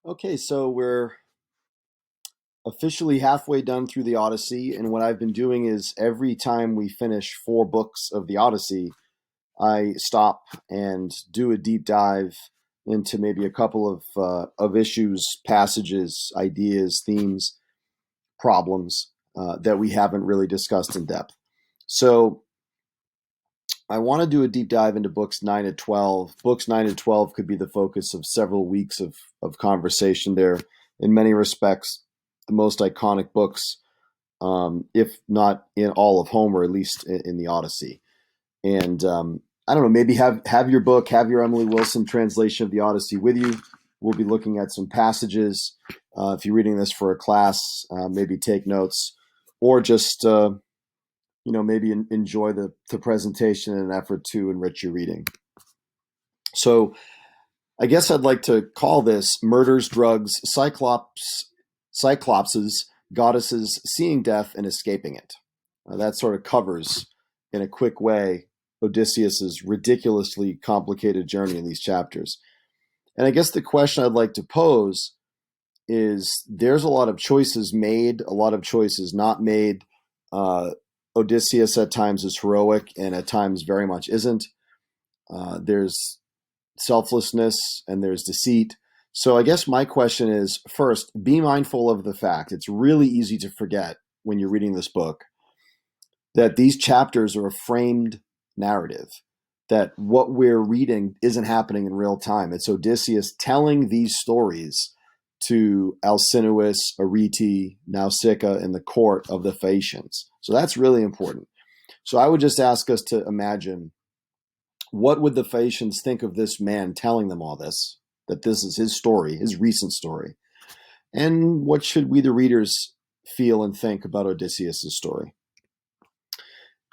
Okay, so we're officially halfway done through the Odyssey, and what I've been doing is every time we finish four books of the Odyssey, I stop and do a deep dive into maybe a couple of issues, passages, ideas, themes, problems that we haven't really discussed in depth. So I want to do a deep dive into books 9 to 12. Books 9 to 12 could be the focus of several weeks of conversation. They're, in many respects, the most iconic books, if not in all of Homer, at least in the Odyssey. And I don't know, maybe have your book, have your Emily Wilson translation of the Odyssey with you. We'll be looking at some passages. If you're reading this for a class, maybe take notes, or just maybe enjoy the presentation in an effort to enrich your reading. So I guess I'd like to call this Murders, Drugs, Cyclopses, Goddesses, Seeing Death and Escaping It. That sort of covers, in a quick way, Odysseus's ridiculously complicated journey in these chapters. And I guess the question I'd like to pose is there's a lot of choices made, a lot of choices not made. Odysseus at times is heroic and at times very much isn't. There's selflessness and there's deceit. So I guess my question is, first, be mindful of the fact it's really easy to forget when you're reading this book that these chapters are a framed narrative, that what we're reading isn't happening in real time. It's Odysseus telling these stories to Alcinous, Arete, Nausicaa in the court of the Phaeacians. So that's really important. So I would just ask us to imagine, what would the Phaeacians think of this man telling them all this, that this is his story, his recent story? And what should we, the readers, feel and think about Odysseus' story?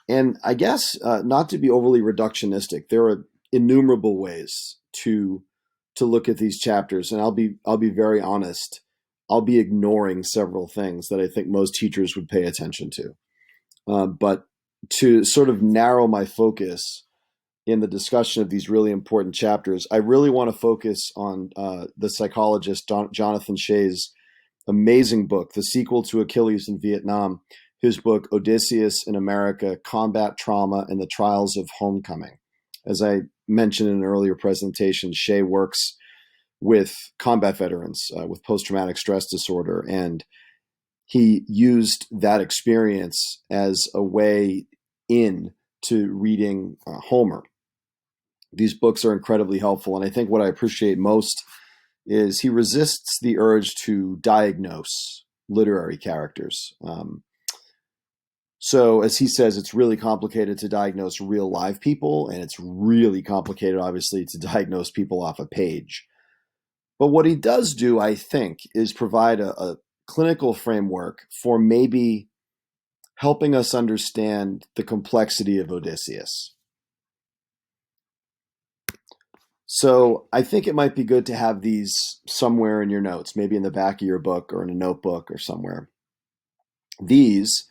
And I guess not to be overly reductionistic, there are innumerable ways to look at these chapters, and I'll be very honest. I'll be ignoring several things that I think most teachers would pay attention to. But to sort of narrow my focus in the discussion of these really important chapters, I really want to focus on the psychologist Jonathan Shea's amazing book, the sequel to Achilles in Vietnam, his book, Odysseus in America, Combat Trauma and the Trials of Homecoming. As I mentioned in an earlier presentation, Shea works with combat veterans with post-traumatic stress disorder, and he used that experience as a way in to reading Homer. These books are incredibly helpful, and I think what I appreciate most is he resists the urge to diagnose literary characters. So as he says, it's really complicated to diagnose real live people, and it's really complicated, obviously, to diagnose people off a page. But what he does do, I think, is provide a clinical framework for maybe helping us understand the complexity of Odysseus. So I think it might be good to have these somewhere in your notes, maybe in the back of your book or in a notebook or somewhere. These,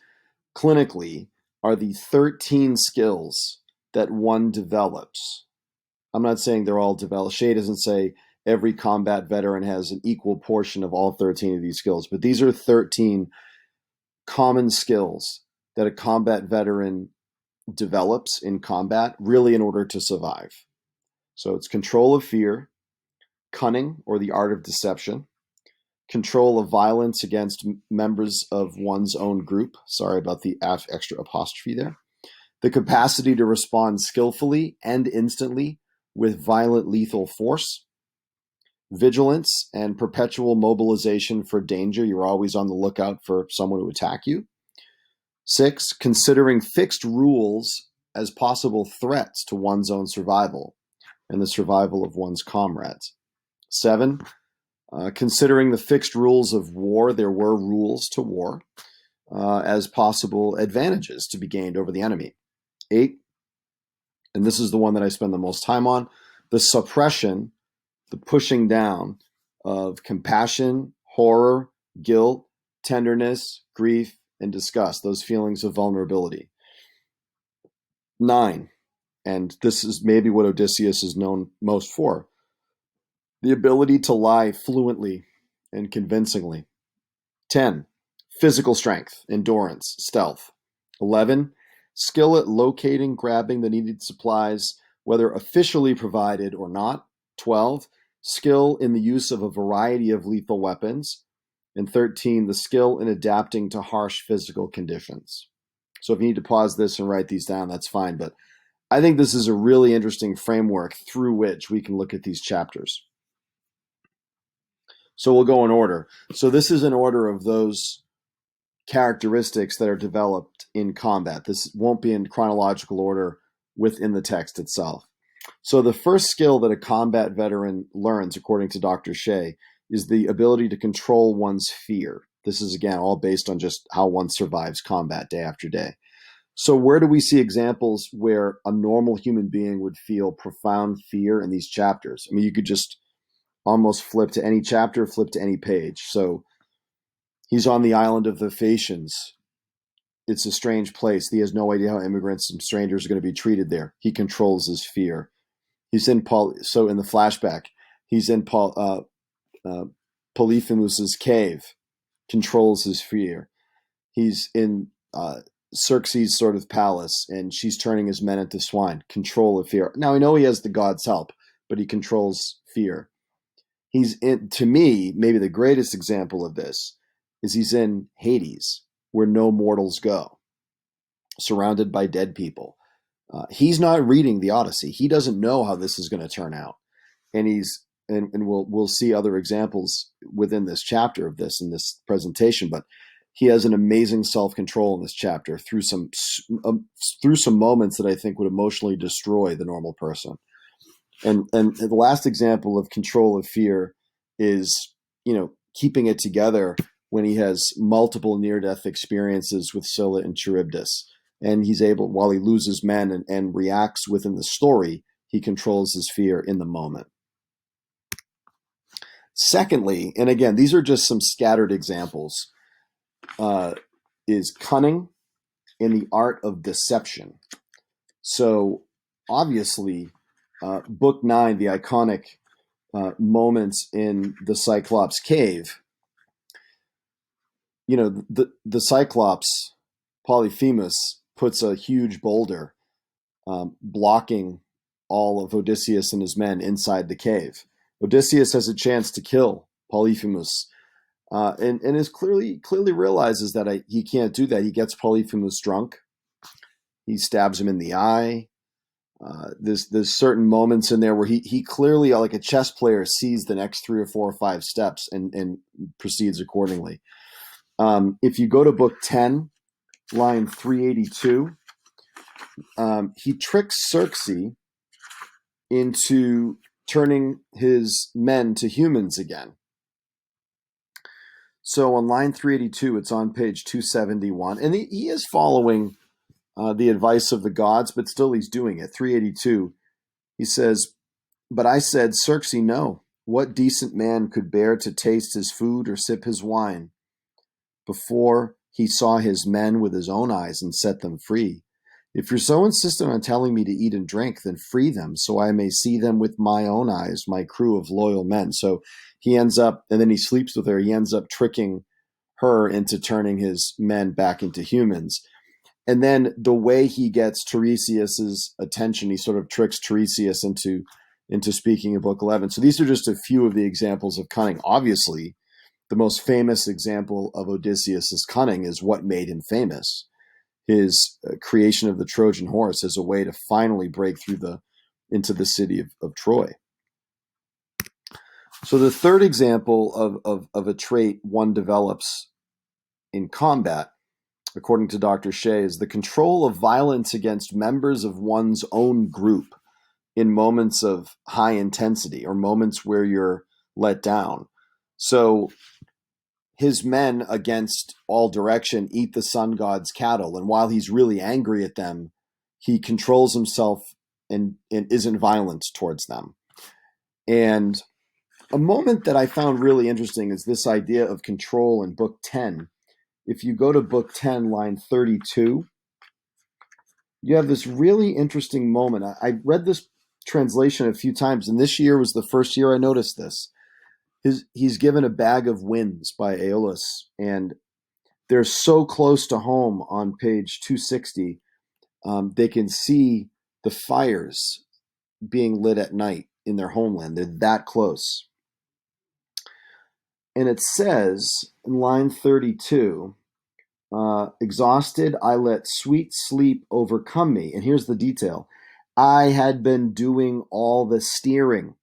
clinically, are the 13 skills that one develops. I'm not saying they're all developed. Shea doesn't say every combat veteran has an equal portion of all 13 of these skills, but these are 13 common skills that a combat veteran develops in combat, really in order to survive. So it's control of fear, cunning or the art of deception, control of violence against members of one's own group. Sorry about the extra apostrophe there. The capacity to respond skillfully and instantly with violent lethal force. Vigilance and perpetual mobilization for danger. You're always on the lookout for someone to attack you. 6, considering fixed rules as possible threats to one's own survival and the survival of one's comrades. 7, considering the fixed rules of war, there were rules to war, as possible advantages to be gained over the enemy. 8, and this is the one that I spend the most time on, the suppression, the pushing down of compassion, horror, guilt, tenderness, grief, and disgust, those feelings of vulnerability. 9, and this is maybe what Odysseus is known most for, the ability to lie fluently and convincingly. 10. Physical strength, endurance, stealth. 11. Skill at locating, grabbing the needed supplies, whether officially provided or not. 12. Skill in the use of a variety of lethal weapons. And 13. The skill in adapting to harsh physical conditions. So if you need to pause this and write these down, that's fine. But I think this is a really interesting framework through which we can look at these chapters. So we'll go in order. So this is an order of those characteristics that are developed in combat. This won't be in chronological order within the text itself. So the first skill that a combat veteran learns, according to Dr. Shea, is the ability to control one's fear. This is, again, all based on just how one survives combat day after day. So where do we see examples where a normal human being would feel profound fear in these chapters? I mean, you could just almost flip to any chapter, flip to any page. So he's on the island of the Phaeacians. It's a strange place. He has no idea how immigrants and strangers are going to be treated there. He controls his fear. He's in so in the flashback, he's in Polyphemus's cave, controls his fear. He's in Circe's sort of palace, and she's turning his men into swine. Control of fear. Now, I know he has the god's help, but he controls fear. He's in, to me, maybe the greatest example of this is he's in Hades, where no mortals go, surrounded by dead people. He's not reading the Odyssey. He doesn't know how this is going to turn out, and we'll see other examples within this chapter of this in this presentation. But he has an amazing self-control in this chapter through some moments that I think would emotionally destroy the normal person. And the last example of control of fear is, keeping it together when he has multiple near-death experiences with Scylla and Charybdis. And he's able, while he loses men and reacts within the story, he controls his fear in the moment. Secondly, and again, these are just some scattered examples, is cunning in the art of deception. So obviously, Book 9, the iconic moments in the Cyclops cave, the Cyclops, Polyphemus, puts a huge boulder blocking all of Odysseus and his men inside the cave. Odysseus has a chance to kill Polyphemus, and is clearly realizes that he can't do that. He gets Polyphemus drunk. He stabs him in the eye. There's certain moments in there where he clearly, like a chess player, sees the next 3 or 4 or 5 steps and proceeds accordingly. If you go to book 10, line 382, he tricks Circe into turning his men to humans again. So on line 382, it's on page 271, and he is following the advice of the gods, but still he's doing it. 382, he says, "But I said, Circe, no. What decent man could bear to taste his food or sip his wine before he saw his men with his own eyes and set them free? If you're so insistent on telling me to eat and drink, then free them so I may see them with my own eyes, my crew of loyal men." So he ends up, and then he sleeps with her. He ends up tricking her into turning his men back into humans. And then the way he gets Tiresias's attention, he sort of tricks Tiresias into speaking in book 11. So these are just a few of the examples of cunning. Obviously, the most famous example of Odysseus's cunning is what made him famous. His creation of the Trojan horse as a way to finally break through into the city of Troy. So the third example of a trait one develops in combat, according to Dr. Shea, is the control of violence against members of one's own group in moments of high intensity or moments where you're let down. So his men, against all direction, eat the sun god's cattle. And while he's really angry at them, he controls himself and isn't violent towards them. And a moment that I found really interesting is this idea of control in book 10. If you go to book 10, line 32, you have this really interesting moment. I read this translation a few times, and this year was the first year I noticed this. He's given a bag of winds by Aeolus, and they're so close to home on page 260. They can see the fires being lit at night in their homeland. They're that close. And it says in line 32, exhausted, I let sweet sleep overcome me. And here's the detail. I had been doing all the steering,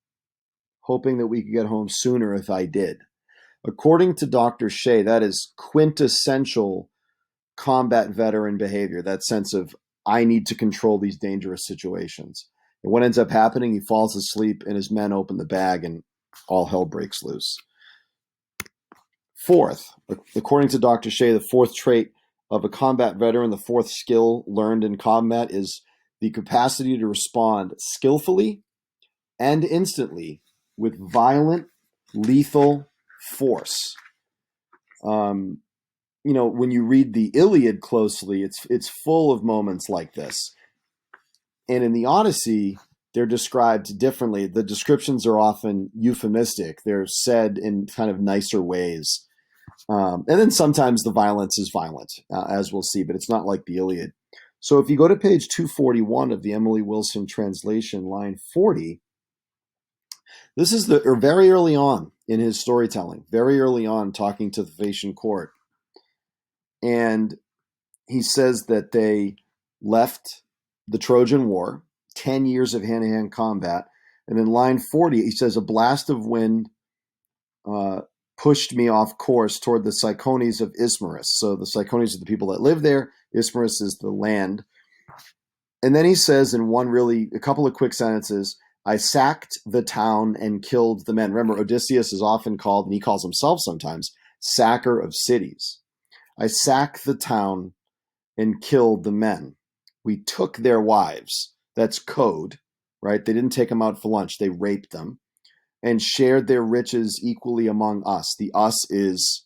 hoping that we could get home sooner if I did. According to Dr. Shea, that is quintessential combat veteran behavior, that sense of, I need to control these dangerous situations. And what ends up happening, he falls asleep and his men open the bag and all hell breaks loose. Fourth, according to Dr. Shea, the fourth trait of a combat veteran, the fourth skill learned in combat, is the capacity to respond skillfully and instantly with violent, lethal force. When you read the Iliad closely, it's full of moments like this. And in the Odyssey, they're described differently. The descriptions are often euphemistic. They're said in kind of nicer ways. And then sometimes the violence is violent, as we'll see, but it's not like the Iliad. So if you go to page 241 of the Emily Wilson translation, line 40, this is very early on in his storytelling, very early on talking to the Phaeacian court. And he says that they left the Trojan War, 10 years of hand-to-hand combat. And in line 40, he says, a blast of wind pushed me off course toward the Cyclopes of Ismarus. So the Cyclopes are the people that live there. Ismarus is the land. And then he says in a couple of quick sentences, I sacked the town and killed the men. Remember, Odysseus is often called, and he calls himself sometimes, sacker of cities. I sacked the town and killed the men. We took their wives. That's code, right? They didn't take them out for lunch. They raped them and shared their riches equally among us. The us is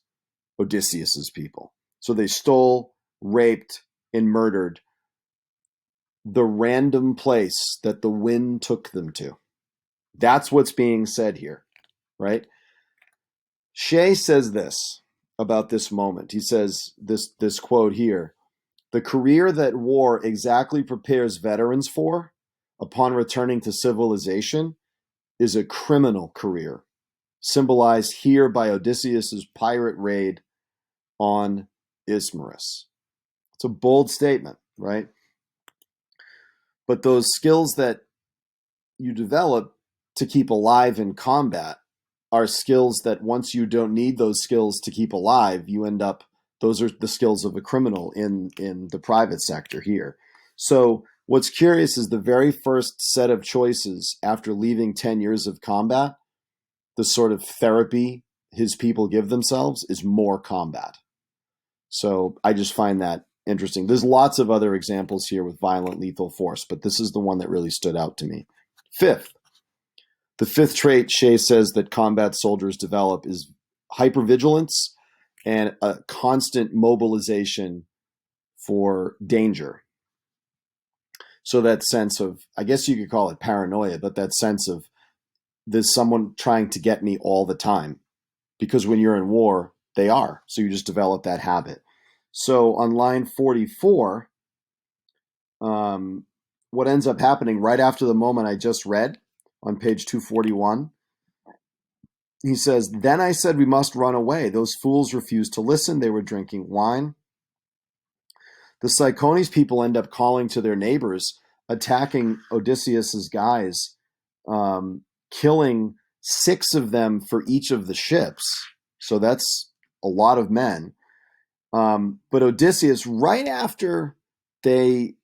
Odysseus's people. So they stole, raped, and murdered the random place that the wind took them to. That's what's being said here, right? Shea says this about this moment. He says this quote here, the career that war exactly prepares veterans for upon returning to civilization is a criminal career, symbolized here by Odysseus's pirate raid on Ismarus. It's a bold statement, right? But those skills that you develop to keep alive in combat are skills that once you don't need those skills to keep alive, you end up, those are the skills of a criminal in the private sector here. So what's curious is the very first set of choices after leaving 10 years of combat, the sort of therapy his people give themselves is more combat. So I just find that interesting. There's lots of other examples here with violent, lethal force, but this is the one that really stood out to me. Fifth, the fifth trait Shea says that combat soldiers develop is hypervigilance and a constant mobilization for danger. So that sense of, I guess you could call it paranoia, but that sense of there's someone trying to get me all the time. Because when you're in war, they are. So you just develop that habit. So on line 44, what ends up happening right after the moment I just read on page 241, he says, then I said we must run away. Those fools refused to listen. They were drinking wine. The Cyclopes people end up calling to their neighbors, attacking Odysseus's guys, killing 6 of them for each of the ships. So that's a lot of men. But Odysseus, right after they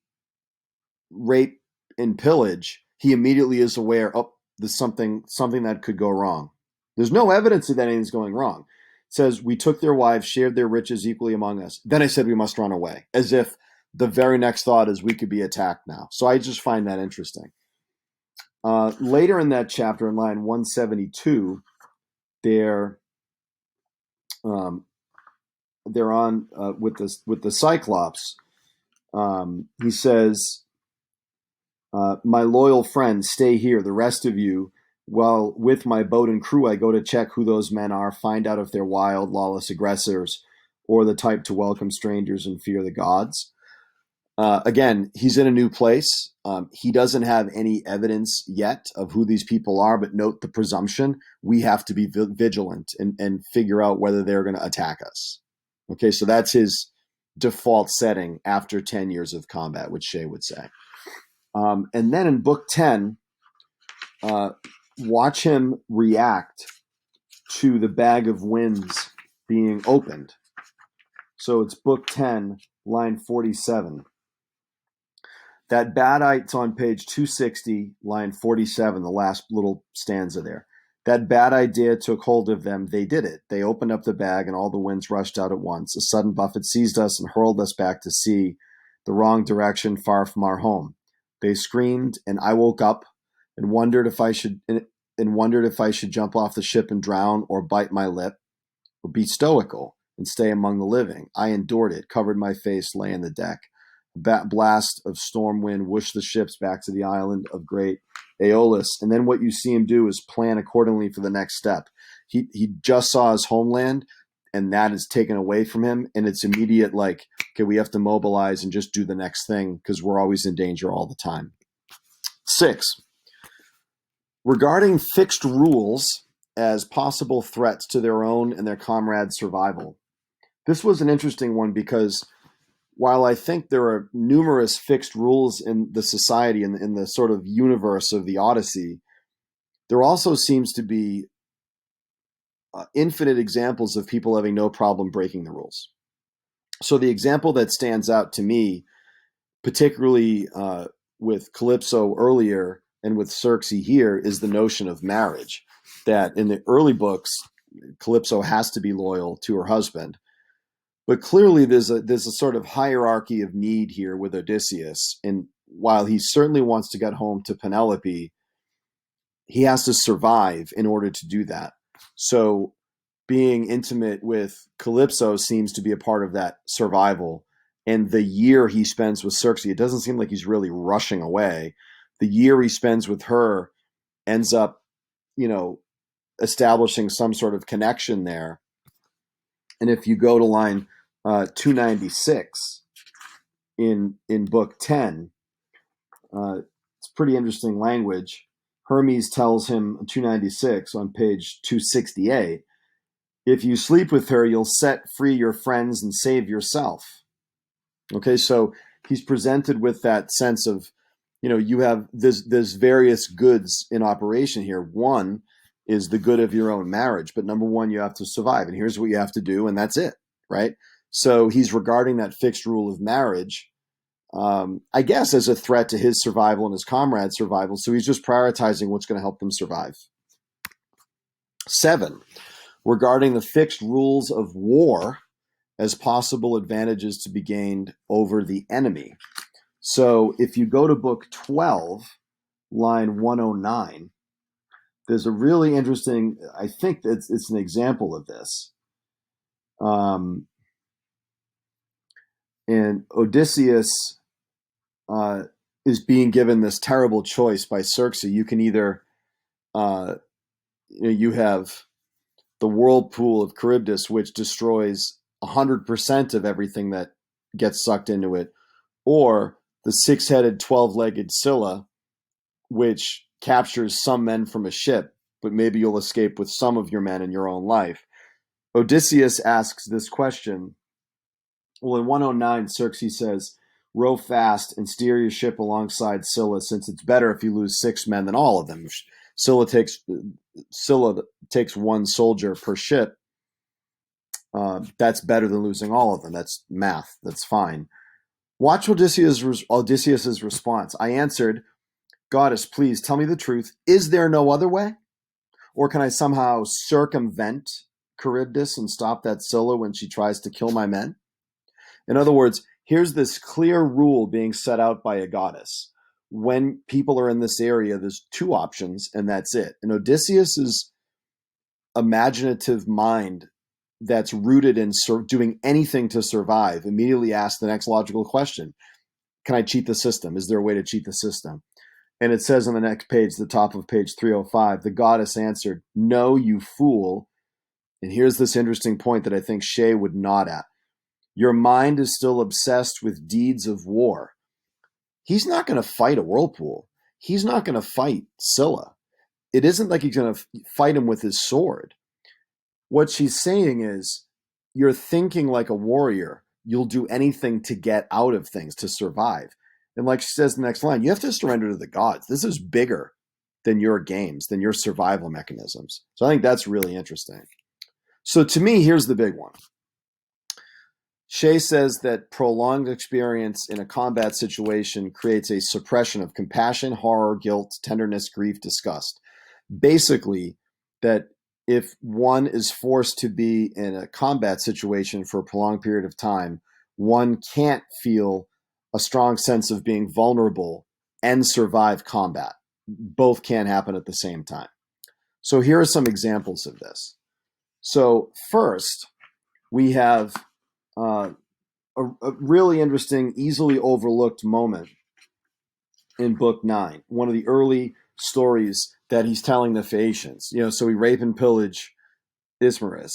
rape and pillage, he immediately is aware, oh, there's something that could go wrong. There's no evidence that anything's going wrong. It says, we took their wives, shared their riches equally among us. Then I said we must run away, as if the very next thought is we could be attacked now. So I just find that interesting. Later in that chapter, in line 172, they're on with the Cyclopes. He says, my loyal friends, stay here. The rest of you Well, with my boat and crew, I go to check who those men are, find out if they're wild, lawless aggressors, or the type to welcome strangers and fear the gods. Again, he's in a new place. He doesn't have any evidence yet of who these people are, but note the presumption. We have to be vigilant and figure out whether they're going to attack us. Okay, so that's his default setting after 10 years of combat, which Shea would say. And then in book 10, watch him react to the bag of winds being opened. So it's book 10, line 47. That it's on page 260, line 47, the last little stanza there. That bad idea took hold of them. They did it. They opened up the bag, and all the winds rushed out at once. A sudden buffet seized us and hurled us back to sea, the wrong direction, far from our home. They screamed, and I woke up and wondered if I should jump off the ship and drown, or bite my lip, or be stoical and stay among the living. I endured it, covered my face, lay in the deck. A blast of storm wind whooshed the ships back to the island of great Aeolus. And then what you see him do is plan accordingly for the next step. He just saw his homeland, and that is taken away from him. And it's immediate, like, okay, we have to mobilize and just do the next thing because we're always in danger all the time. 6, regarding fixed rules as possible threats to their own and their comrades' survival. This was an interesting one because while I think there are numerous fixed rules in the society and in the sort of universe of the Odyssey, there also seems to be infinite examples of people having no problem breaking the rules. So the example that stands out to me, particularly with Calypso earlier and with Circe here, is the notion of marriage. That in the early books, Calypso has to be loyal to her husband. But clearly there's a sort of hierarchy of need here with Odysseus. And while he certainly wants to get home to Penelope, he has to survive in order to do that. So being intimate with Calypso seems to be a part of that survival. And the year he spends with Circe, it doesn't seem like he's really rushing away. The year he spends with her ends up, establishing some sort of connection there. And if you go to line 296 in book 10, it's pretty interesting language. Hermes tells him, 296 on page 268, if you sleep with her, you'll set free your friends and save yourself. Okay, so he's presented with that sense of, you have there's various goods in operation here. One is the good of your own marriage, but number one, you have to survive, and here's what you have to do, and that's it, right? So he's regarding that fixed rule of marriage, I guess, as a threat to his survival and his comrades' survival. So he's just prioritizing what's going to help them survive. 7, regarding the fixed rules of war as possible advantages to be gained over the enemy. So if you go to book 12, line 109, there's a really interesting, I think it's an example of this. And Odysseus is being given this terrible choice by Circe. You can either, you have the whirlpool of Charybdis, which destroys 100% of everything that gets sucked into it, or the 6-headed, 12-legged Scylla, which captures some men from a ship, but maybe you'll escape with some of your men in your own life. Odysseus asks this question. Well, in 109, Circe says, row fast and steer your ship alongside Scylla, since it's better if you lose 6 men than all of them. Scylla takes 1 soldier per ship. That's better than losing all of them. That's math. That's fine. Watch Odysseus's response. I answered, Goddess, please tell me the truth. Is there no other way? Or can I somehow circumvent Charybdis and stop that Scylla when she tries to kill my men? In other words, here's this clear rule being set out by a goddess. When people are in this area, there's 2 options, and that's it. And Odysseus's imaginative mind that's rooted in doing anything to survive immediately asks the next logical question. Can I cheat the system? Is there a way to cheat the system? And it says on the next page, the top of page 305, the goddess answered, "No, you fool." And here's this interesting point that I think Shay would nod at. "Your mind is still obsessed with deeds of war." He's not going to fight a whirlpool. He's not going to fight Scylla. It isn't like he's going to fight him with his sword. What she's saying is, you're thinking like a warrior. You'll do anything to get out of things, to survive. And like she says in the next line, you have to surrender to the gods. This is bigger than your games, than your survival mechanisms. So I think that's really interesting. So to me, here's the big one. Shay says that prolonged experience in a combat situation creates a suppression of compassion, horror, guilt, tenderness, grief, disgust. Basically, that if one is forced to be in a combat situation for a prolonged period of time, one can't feel a strong sense of being vulnerable and survive combat. Both can happen at the same time. So here are some examples of this. So first, we have a really interesting, easily overlooked moment in book 9, one of the early stories that he's telling the Phaeacians. So we rape and pillage Ismarus.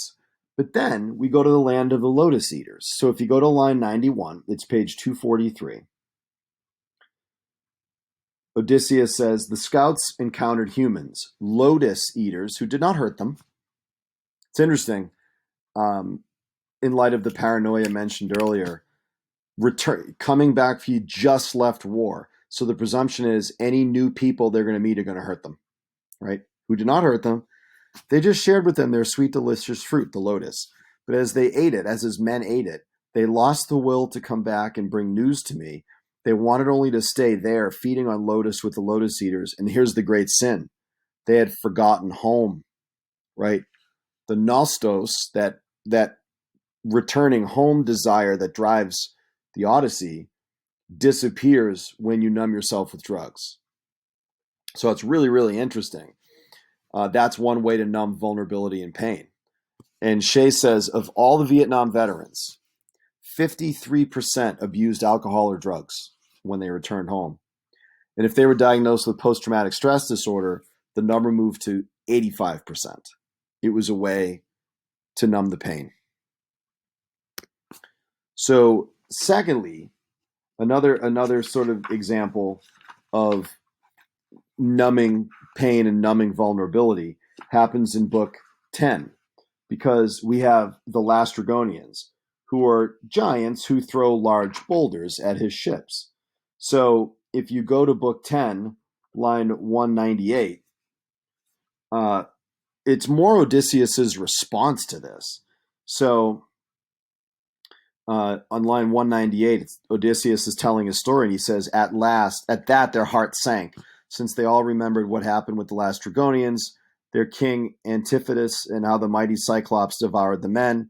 But then we go to the land of the Lotus Eaters. So if you go to line 91, it's page 243. Odysseus says, the scouts encountered humans, Lotus Eaters, who did not hurt them. It's interesting. In light of the paranoia mentioned earlier, coming back, he just left war. So the presumption is any new people they're going to meet are going to hurt them, right? Who did not hurt them. They just shared with them their sweet, delicious fruit, the lotus. But as they ate it, as his men ate it, they lost the will to come back and bring news to me. They wanted only to stay there, feeding on lotus with the lotus eaters. And here's the great sin. They had forgotten home, right? The nostos, that returning home desire that drives the Odyssey, disappears when you numb yourself with drugs. So it's really, really interesting. That's one way to numb vulnerability and pain. And Shay says, of all the Vietnam veterans, 53% abused alcohol or drugs when they returned home. And if they were diagnosed with post-traumatic stress disorder, the number moved to 85%. It was a way to numb the pain. So secondly, another sort of example of numbing pain and numbing vulnerability happens in book 10, because we have the Lastrygonians, who are giants who throw large boulders at his ships. So if you go to book 10, line 198, it's more Odysseus's response to this. So on line 198, Odysseus is telling his story, and he says, at that their hearts sank, since they all remembered what happened with the Lastrygonians, their king Antiphatus, and how the mighty Cyclopes devoured the men.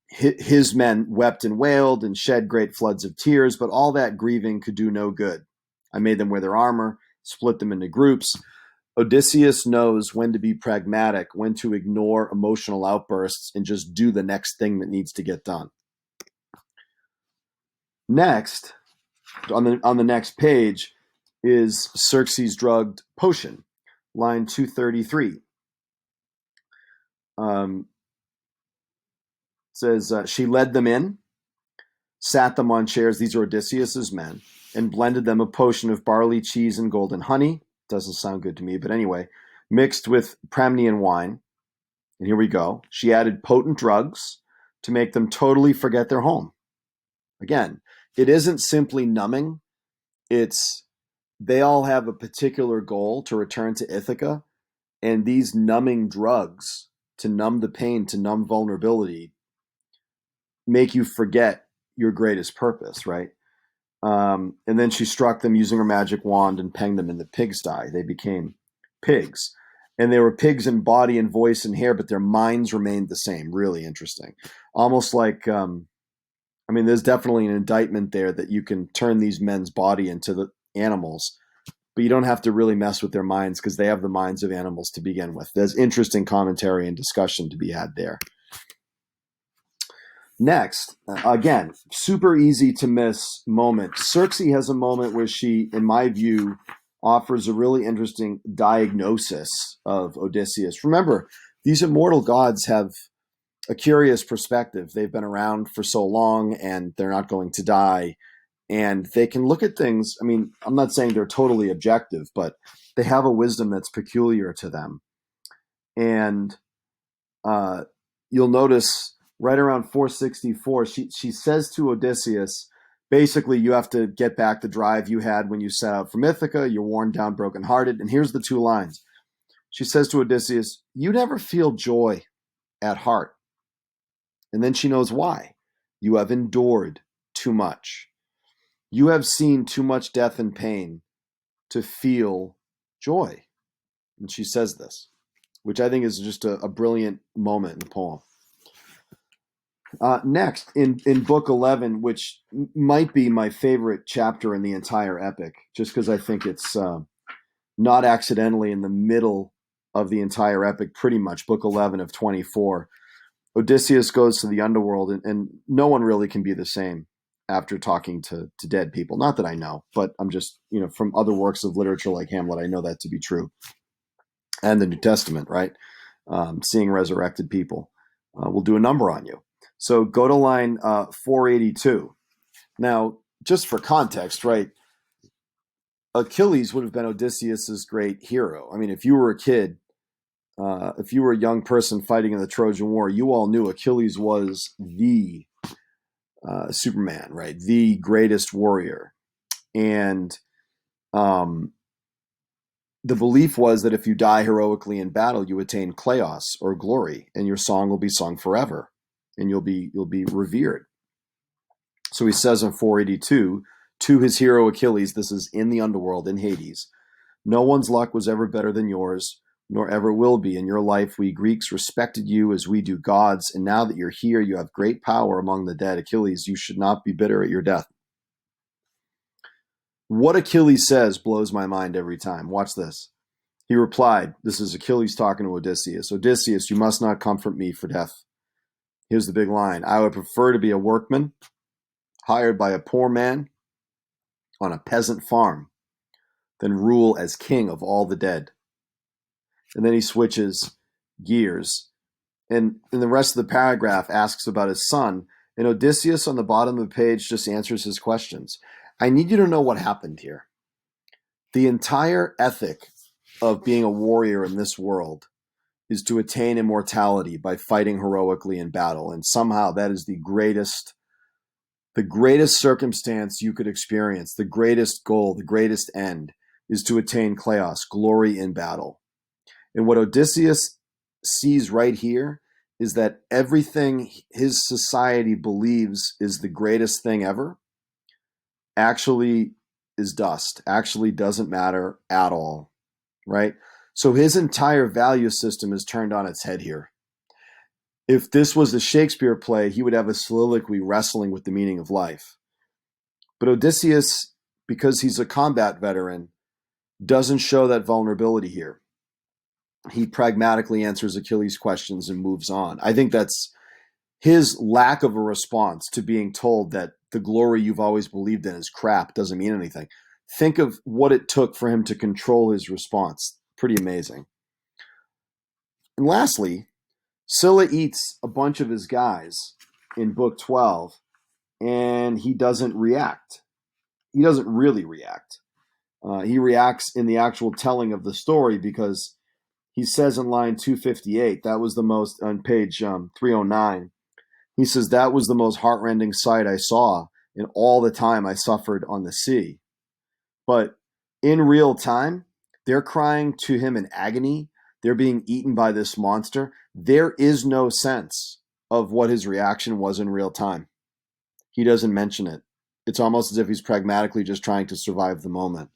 His men wept and wailed and shed great floods of tears, but all that grieving could do no good. I made them wear their armor, split them into groups. Odysseus knows when to be pragmatic, when to ignore emotional outbursts and just do the next thing that needs to get done. Next, on the next page, is Xerxes' drugged potion, line 233. Says, she led them in, sat them on chairs, these are Odysseus's men, and blended them a potion of barley, cheese, and golden honey. Doesn't sound good to me, but anyway, mixed with Pramnian wine. And here we go. She added potent drugs to make them totally forget their home. Again, it isn't simply numbing. They all have a particular goal to return to Ithaca, and these numbing drugs to numb the pain, to numb vulnerability, make you forget your greatest purpose, right? And then she struck them using her magic wand and penged them in the pigsty. They became pigs. And they were pigs in body and voice and hair, but their minds remained the same. Really interesting. Almost like, there's definitely an indictment there that you can turn these men's body into the animals, but you don't have to really mess with their minds because they have the minds of animals to begin with. There's interesting commentary and discussion to be had there. Next, again, super easy to miss moment. Xerxes has a moment where she, in my view, offers a really interesting diagnosis of Odysseus. Remember, these immortal gods have a curious perspective. They've been around for so long and they're not going to die. And they can look at things. I mean, I'm not saying they're totally objective, but they have a wisdom that's peculiar to them. And you'll notice right around 464, she says to Odysseus, basically, you have to get back the drive you had when you set out from Ithaca. You're worn down, brokenhearted. And here's the two lines. She says to Odysseus, you never feel joy at heart. And then she knows why. You have endured too much. You have seen too much death and pain to feel joy. And she says this, which I think is just a brilliant moment in the poem. Next, in Book 11, which might be my favorite chapter in the entire epic, just because I think it's not accidentally in the middle of the entire epic, pretty much, Book 11 of 24. Odysseus goes to the underworld, and no one really can be the same after talking to dead people. Not that I know, but I'm just, from other works of literature like Hamlet, I know that to be true. And the New Testament, right? Seeing resurrected people will do a number on you. So go to line 482. Now, just for context, right? Achilles would have been Odysseus's great hero. I mean, if you were a kid, if you were a young person fighting in the Trojan War, you all knew Achilles was the Superman, right? The greatest warrior. And the belief was that if you die heroically in battle, you attain kleos, or glory, and your song will be sung forever, and you'll be revered. So he says in 482, to his hero Achilles, this is in the underworld, in Hades, no one's luck was ever better than yours, nor ever will be. In your life, we Greeks respected you as we do gods, and now that you're here, you have great power among the dead. Achilles, you should not be bitter at your death. What Achilles says blows my mind every time. Watch this. He replied, this is Achilles talking to Odysseus, Odysseus, you must not comfort me for death. Here's the big line. I would prefer to be a workman hired by a poor man on a peasant farm than rule as king of all the dead. And then he switches gears. And in the rest of the paragraph asks about his son. And Odysseus on the bottom of the page just answers his questions. I need you to know what happened here. The entire ethic of being a warrior in this world is to attain immortality by fighting heroically in battle. And somehow that is the greatest circumstance you could experience, the greatest goal, the greatest end is to attain kleos, glory in battle. And what Odysseus sees right here is that everything his society believes is the greatest thing ever actually is dust, actually doesn't matter at all, right? So his entire value system is turned on its head here. If this was a Shakespeare play, he would have a soliloquy wrestling with the meaning of life. But Odysseus, because he's a combat veteran, doesn't show that vulnerability here. He pragmatically answers Achilles' questions and moves on. I think that's his lack of a response to being told that the glory you've always believed in is crap, doesn't mean anything. Think of what it took for him to control his response. Pretty amazing. And lastly, Scylla eats a bunch of his guys in book 12, and he doesn't react. He doesn't really react. He reacts in the actual telling of the story because he says in line 258, that was the most, on page 309, he says, that was the most heartrending sight I saw in all the time I suffered on the sea. But in real time, they're crying to him in agony. They're being eaten by this monster. There is no sense of what his reaction was in real time. He doesn't mention it. It's almost as if he's pragmatically just trying to survive the moment.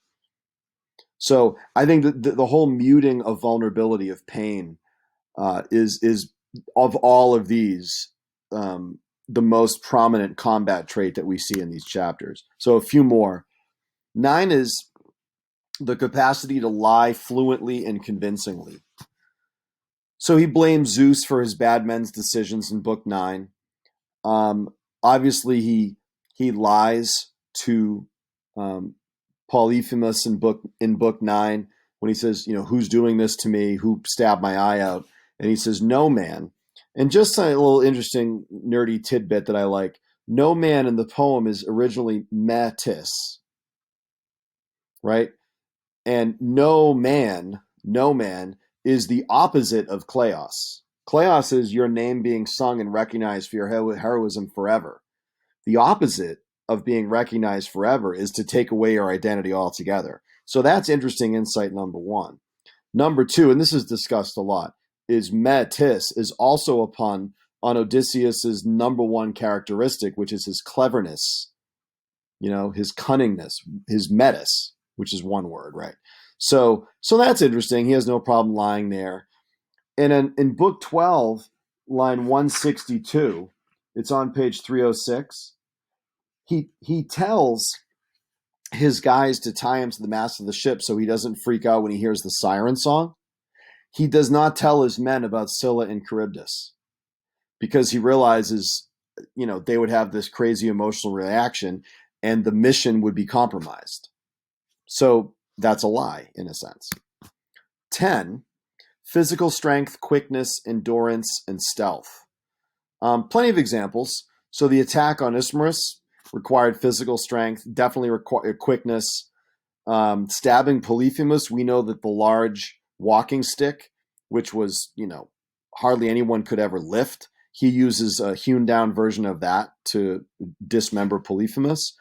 So I think that the whole muting of vulnerability, of pain, is of all of these the most prominent combat trait that we see in these chapters. So a few more. 9 is the capacity to lie fluently and convincingly. So he blames Zeus for his bad men's decisions in book 9. Obviously, he lies to Polyphemus in book 9 when he says, who's doing this to me? Who stabbed my eye out? And he says, no man. And just a little interesting nerdy tidbit that I like. No man in the poem is originally metis, right? And no man is the opposite of kleos. Kleos is your name being sung and recognized for your heroism forever. The opposite of being recognized forever is to take away your identity altogether. So that's interesting insight number one. Number two, and this is discussed a lot, is metis is also a pun on Odysseus's number one characteristic, which is his cleverness, his cunningness, his metis, which is one word, right? So that's interesting. He has no problem lying there. And in book 12, line 162, it's on page 306. He tells his guys to tie him to the mast of the ship so he doesn't freak out when he hears the siren song. He does not tell his men about Scylla and Charybdis because he realizes, they would have this crazy emotional reaction and the mission would be compromised. So that's a lie in a sense. 10, physical strength, quickness, endurance, and stealth. Plenty of examples. So the attack on Ismarus required physical strength, definitely required quickness. Stabbing Polyphemus, we know that the large walking stick, which was, hardly anyone could ever lift, he uses a hewn down version of that to dismember Polyphemus.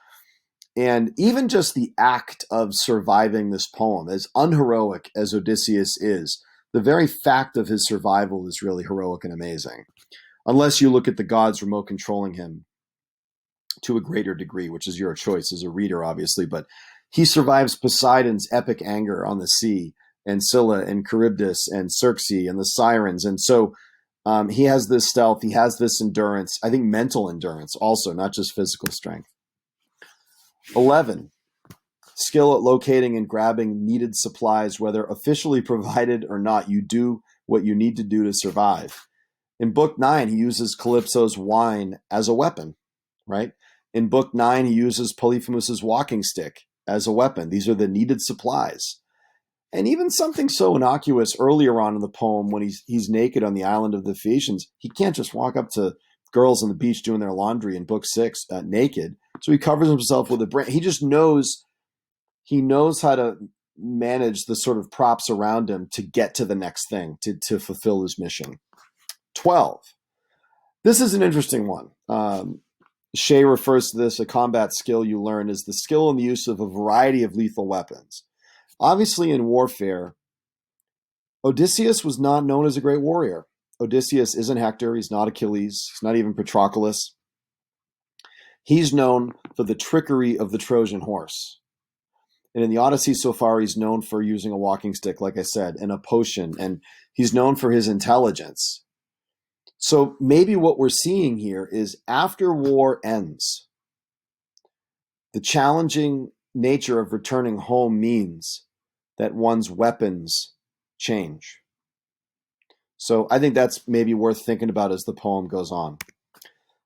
And even just the act of surviving this poem, as unheroic as Odysseus is, the very fact of his survival is really heroic and amazing. Unless you look at the gods remote controlling him to a greater degree, which is your choice as a reader, obviously. But he survives Poseidon's epic anger on the sea, and Scylla and Charybdis and Circe and the sirens. And so he has this stealth, he has this endurance, I think mental endurance also, not just physical strength. 11, skill at locating and grabbing needed supplies, whether officially provided or not. You do what you need to do to survive. In book 9, he uses Calypso's wine as a weapon, right? In book 9, he uses Polyphemus's walking stick as a weapon. These are the needed supplies. And even something so innocuous earlier on in the poem when he's naked on the island of the Phaeacians, he can't just walk up to girls on the beach doing their laundry in book 6 naked. So he covers himself with a brand. He just knows how to manage the sort of props around him to get to the next thing, to fulfill his mission. 12. This is an interesting one. Shea refers to this, a combat skill you learn is the skill in the use of a variety of lethal weapons. Obviously, in warfare, Odysseus was not known as a great warrior. Odysseus isn't Hector. He's not Achilles. He's not even Patroclus. He's known for the trickery of the Trojan horse. And in the Odyssey so far, he's known for using a walking stick, like I said, and a potion. And he's known for his intelligence. So maybe what we're seeing here is after war ends, the challenging nature of returning home means that one's weapons change. So I think that's maybe worth thinking about as the poem goes on.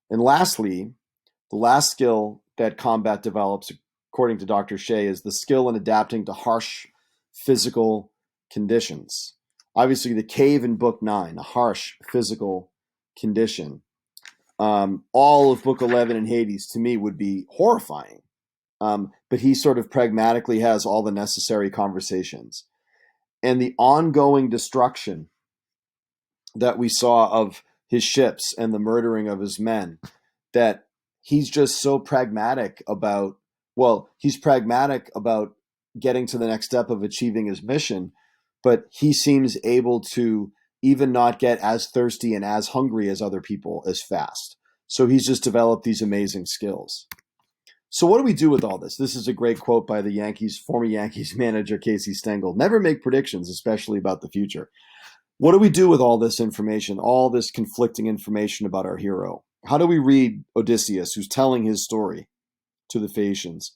And lastly, the last skill that combat develops, according to Dr. Shea, is the skill in adapting to harsh physical conditions. Obviously, the cave in book 9, a harsh physical condition. All of book 11 in Hades, to me, would be horrifying. But he sort of pragmatically has all the necessary conversations. And the ongoing destruction that we saw of his ships and the murdering of his men, that he's just so pragmatic about, he's pragmatic about getting to the next step of achieving his mission, but he seems able to even not get as thirsty and as hungry as other people as fast. So he's just developed these amazing skills. So what do we do with all this? This is a great quote by the former Yankees manager, Casey Stengel. Never make predictions, especially about the future. What do we do with all this information, all this conflicting information about our hero? How do we read Odysseus, who's telling his story to the Phaeacians?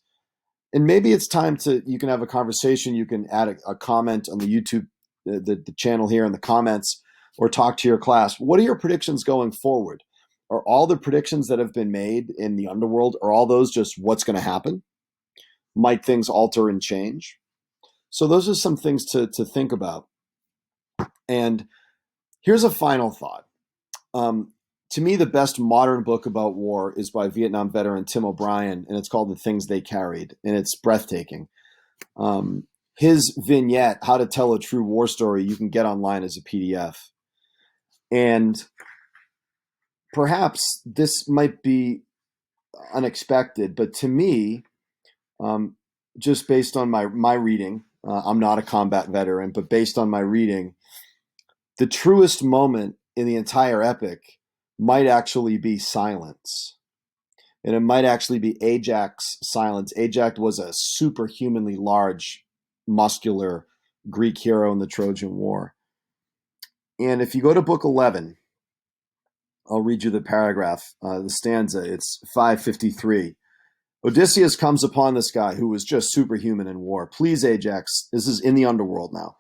And maybe it's time you can have a conversation. You can add a comment on the YouTube, the channel here in the comments, or talk to your class. What are your predictions going forward? Are all the predictions that have been made in the underworld, are all those just what's going to happen? might things alter and change? So those are some things to think about. And here's a final thought. To me, the best modern book about war is by Vietnam veteran Tim O'Brien, and it's called The Things They Carried, and it's breathtaking. His vignette, How to Tell a True War Story, you can get online as a PDF. And perhaps this might be unexpected, but to me, just based on my reading, I'm not a combat veteran, but based on my reading, the truest moment in the entire epic might actually be silence. And it might actually be Ajax's silence. Ajax was a superhumanly large, muscular Greek hero in the Trojan War. And if you go to book 11, I'll read you the paragraph, the stanza. It's 553. Odysseus comes upon this guy who was just superhuman in war. Please, Ajax, this is in the underworld now.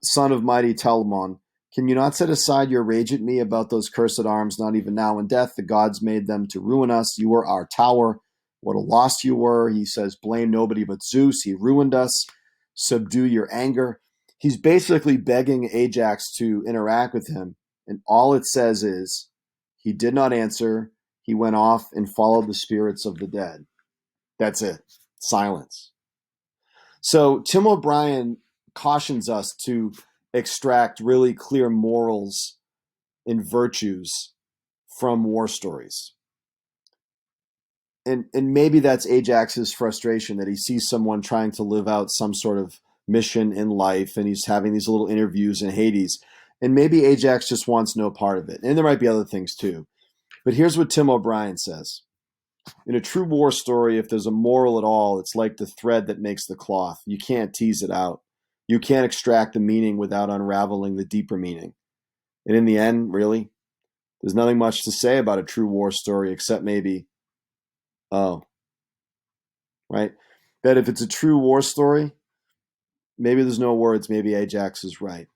Son of mighty Telamon, can you not set aside your rage at me about those cursed arms? Not even now in death, the gods made them to ruin us. You were our tower. What a loss you were. He says, blame nobody but Zeus. He ruined us. Subdue your anger. He's basically begging Ajax to interact with him. And all it says is, he did not answer. He went off and followed the spirits of the dead. That's it. Silence. So Tim O'Brien cautions us to extract really clear morals and virtues from war stories. And maybe that's Ajax's frustration, that he sees someone trying to live out some sort of mission in life, and he's having these little interviews in Hades. And maybe Ajax just wants no part of it. And there might be other things too. But here's what Tim O'Brien says. In a true war story, if there's a moral at all, it's like the thread that makes the cloth. You can't tease it out. You can't extract the meaning without unraveling the deeper meaning. And in the end, really, there's nothing much to say about a true war story except maybe, oh, right? That if it's a true war story, maybe there's no words. Maybe Ajax is right.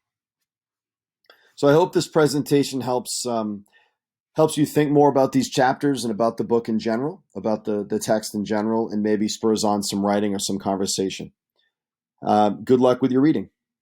So I hope this presentation helps you think more about these chapters and about the book in general, about the text in general, and maybe spurs on some writing or some conversation. Good luck with your reading.